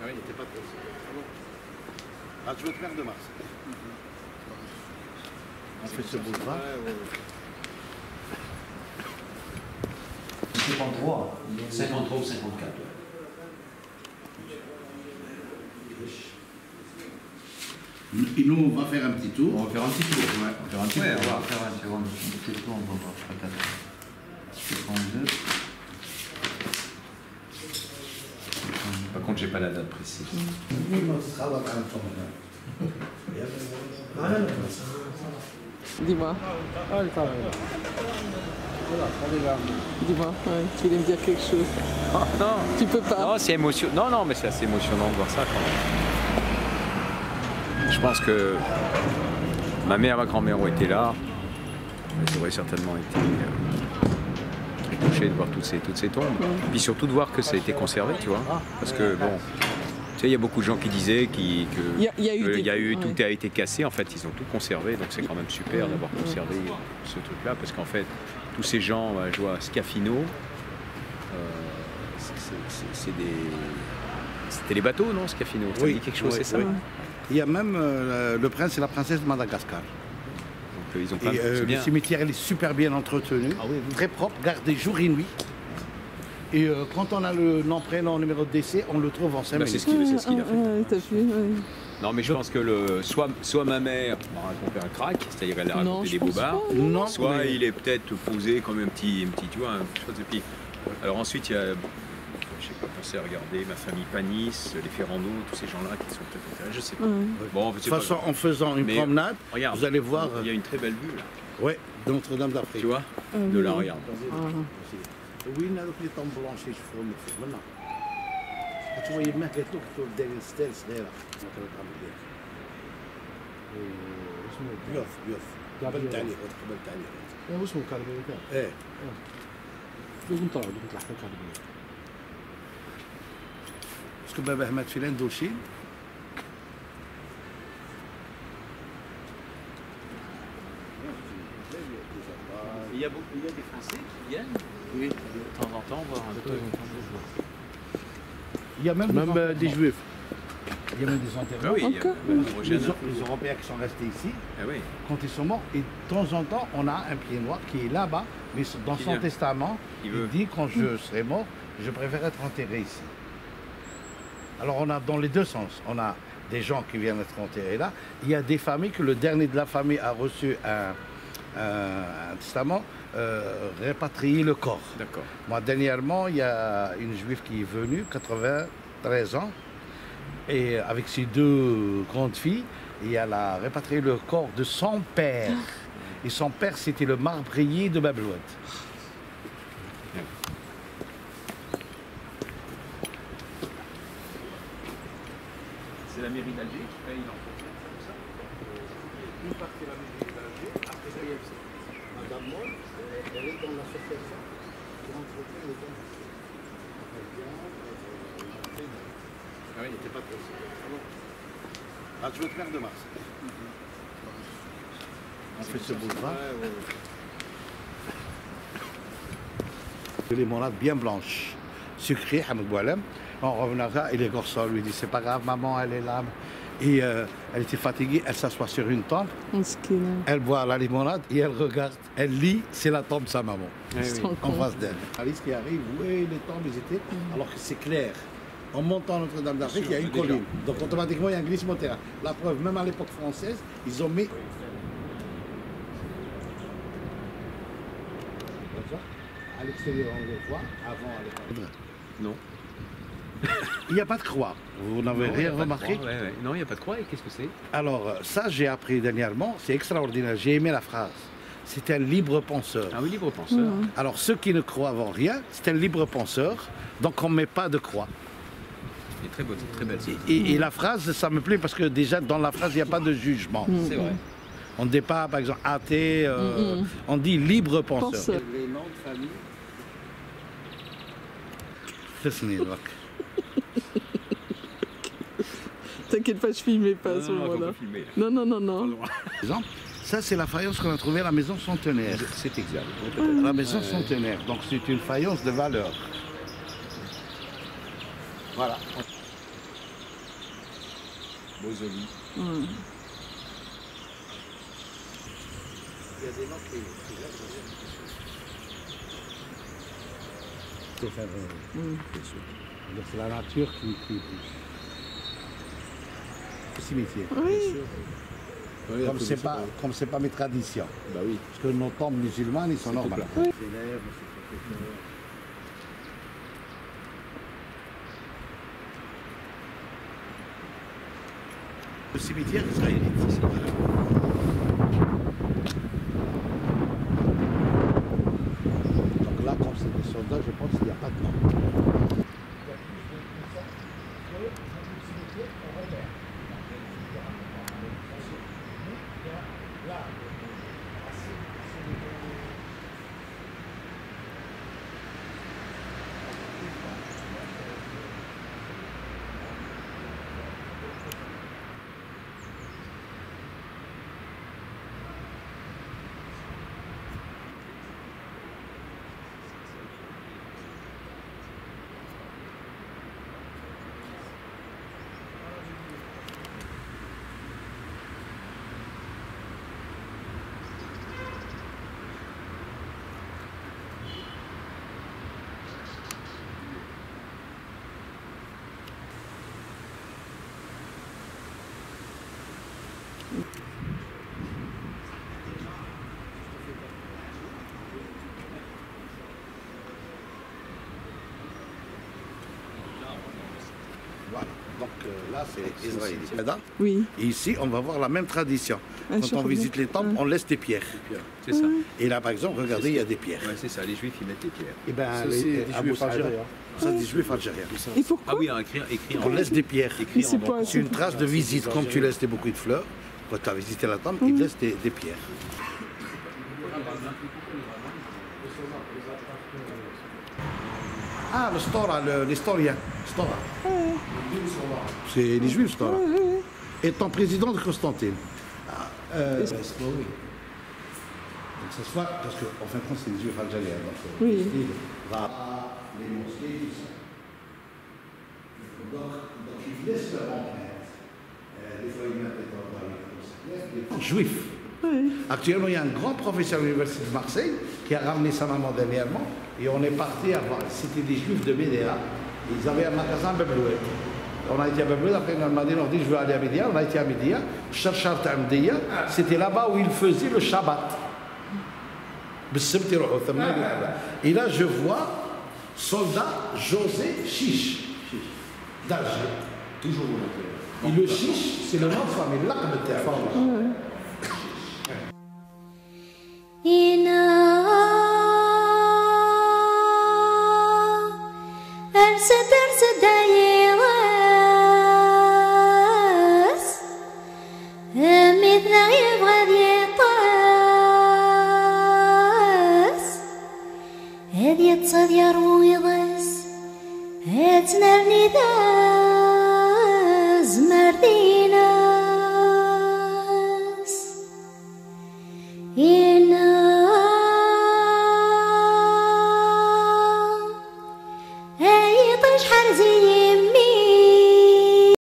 Ah oui, il n'était pas trop. Adjoint-maire de Marseille. On fait ce boulevard. C'est 53. 53 ou 54. Et nous, on va faire un petit tour. On va faire un petit tour. Ouais. On va faire un petit tour. On va faire un petit tour. On va voir. C'est 32. Par contre, j'ai pas la date précise. Dis-moi. Dis-moi, ouais, tu voulais me dire quelque chose. Oh, non. Tu peux pas. Non, c'est émotionnant. Non, mais c'est assez émotionnant de voir ça quand même. Je pense que ma mère et ma grand-mère ont été là. Elles auraient certainement été touchées de voir toutes ces tombes. Puis surtout de voir que ça a été conservé, tu vois. Parce que bon, tu sais, il y a beaucoup de gens qui disaient qu'il tout a été cassé. En fait, ils ont tout conservé. Donc c'est quand même super d'avoir conservé ce truc-là. Parce qu'en fait, tous ces gens, je vois Scafino, c'était les bateaux, non, Scafino? Ça dit quelque chose, c'est ça? Oui. Il y a même le prince et la princesse de Madagascar. Donc ils ont pas. Le cimetière il est super bien entretenu, très propre, gardé jour et nuit. Et quand on a le nom, prénom, numéro de décès, on le trouve en 5 minutes. C'est ce qu'il a fait. T'as vu, Non, mais je pense que soit ma mère m'a raconté un crack, c'est-à-dire elle a raconté des bobards, Non, soit mais... il est peut-être posé comme un petit, tu vois, chose. Et puis, alors ensuite, il y a, je sais pas, pensé à regarder ma famille Panis, les Ferrando, tous ces gens-là qui sont peut-être intéressés, je sais pas. Bon, de toute façon, en faisant une promenade, regarde, vous allez voir... Il y a une très belle vue là. Oui, de Notre-Dame d'Afrique. Tu vois, de là, regarde. Oui, on a les tombes blanches et je fais maintenant. Tu vois, il y a même quelque chose qui est derrière une stèle, c'est là. بيوف قبل تعليق هو اسمه كاربينيكا ايه لازم طلعوا لازم تحت الكاربينيكا اسكو باباه مات في لاندوشين Il y a des Français qui viennent, oui, de temps en temps voir un peu. Il y a même des Juifs. Il y a même des enterrements. Ah oui, les Européens qui sont restés ici, quand ils sont morts, et de temps en temps, on a un pied noir qui est là-bas, mais dans son testament, il dit quand je serai mort, je préfère être enterré ici. Alors on a dans les deux sens, on a des gens qui viennent être enterrés là, il y a des familles que le dernier de la famille a reçu un testament, répatrier le corps. D'accord. Moi, dernièrement, il y a une juive qui est venue, 93 ans, et avec ses deux grandes filles, et elle a répatrié le corps de son père. Et son père, c'était le marbrier de Babelwed. C'est la mairie d'Alger qui paye l'entretien, comme ça. Une partie de la mairie d'Alger, après ça, il y a Madame Moll, elle est dans l'association qui entretient les gens. Ah oui, il n'était pas trop. Adjoint-maire de Marseille. On fait ce boulevard. Les limonades bien blanches, sucrées, Hamed Boualem. On revient à ça et les garçons lui disent c'est pas grave, maman, elle est là. Et elle était fatiguée, elle s'assoit sur une tombe, elle boit la limonade et elle regarde, elle lit, c'est la tombe de sa maman, en face d'elle. Alice qui arrive, oui, les tombes, ils étaient, alors que c'est clair. En montant à Notre-Dame d'Afrique, il y a une colline. Donc automatiquement, il y a un glissement de terrain. La preuve, même à l'époque française, ils ont mis... À l'extérieur, on les voit, avant à l'époque. Non. Il n'y a pas de croix. Vous n'avez rien remarqué? Non, il n'y a pas de croix. Et qu'est-ce que c'est? Alors, ça, j'ai appris dernièrement. C'est extraordinaire. J'ai aimé la phrase. C'est un libre penseur. Ah oui, libre penseur. Alors, ceux qui ne croient en rien, c'est un libre penseur. Donc, on ne met pas de croix. C'est très beau, c'est très belle. Et la phrase, ça me plaît parce que déjà, dans la phrase, il n'y a pas de jugement. C'est vrai. On ne dit pas, par exemple, athée. On dit libre penseur. Les noms de famille. T'inquiète pas, je filmais pas à ce moment-là. Non, non, non, non. Ça, c'est la faïence qu'on a trouvée à la maison Centenaire. C'est exact. La maison Centenaire. Donc, c'est une faïence de valeur. Voilà. Mosoli. Il y a des noms qui c'est la nature qui le cimetière. Oui. Oui, Comme c'est pas mes traditions. Bah oui. Parce que nos tombes musulmanes, ils sont normales. Oui. Le cimetière israélite. Donc là, comme c'est des soldats, je pense qu'il n'y a pas de nom. Voilà. Donc là, c'est israélite. Oui. Et ici, on va voir la même tradition. Quand on visite les temples, on laisse des pierres. C'est ça. Et là, par exemple, regardez, il y a des pierres. Ouais, c'est ça, les juifs ils mettent les pierres. Et ben, Ça, c'est des juifs algériens. Ça, des juifs algériens. Et pourquoi? Ah oui, écrit On laisse des pierres. Mais c'est pas- C'est une trace de visite. Comme tu laisses des bouquets de fleurs, quand tu as visité la tombe, ils te laissent des pierres. Ah, le Stora, l'historien. Stora. C'est les juifs, Stora. Étant président de Constantine. Oui. Donc ça se voit, parce qu'en fin de compte, c'est les juifs algériens. Donc, Oui. les mosquées, tout ça. Donc ils laissent leur empreinte. Des fois, ils mettent dans les juifs. Actuellement, il y a un grand professeur à l'Université de Marseille qui a ramené sa maman dernièrement et on est parti à voir. C'était des juifs de Médéa. Ils avaient un magasin à Beblouet. On a été à Beblouet, après on m'a dit, je veux aller à Médéa. On a été à Médéa. C'était là-bas où ils faisaient le Shabbat. Et là, je vois soldat José Chiche d'Alger. Toujours volontaire. Et le Chiche, c'est le nom de famille, l'Aqb هذه تصدير ويضس هاتنا النداء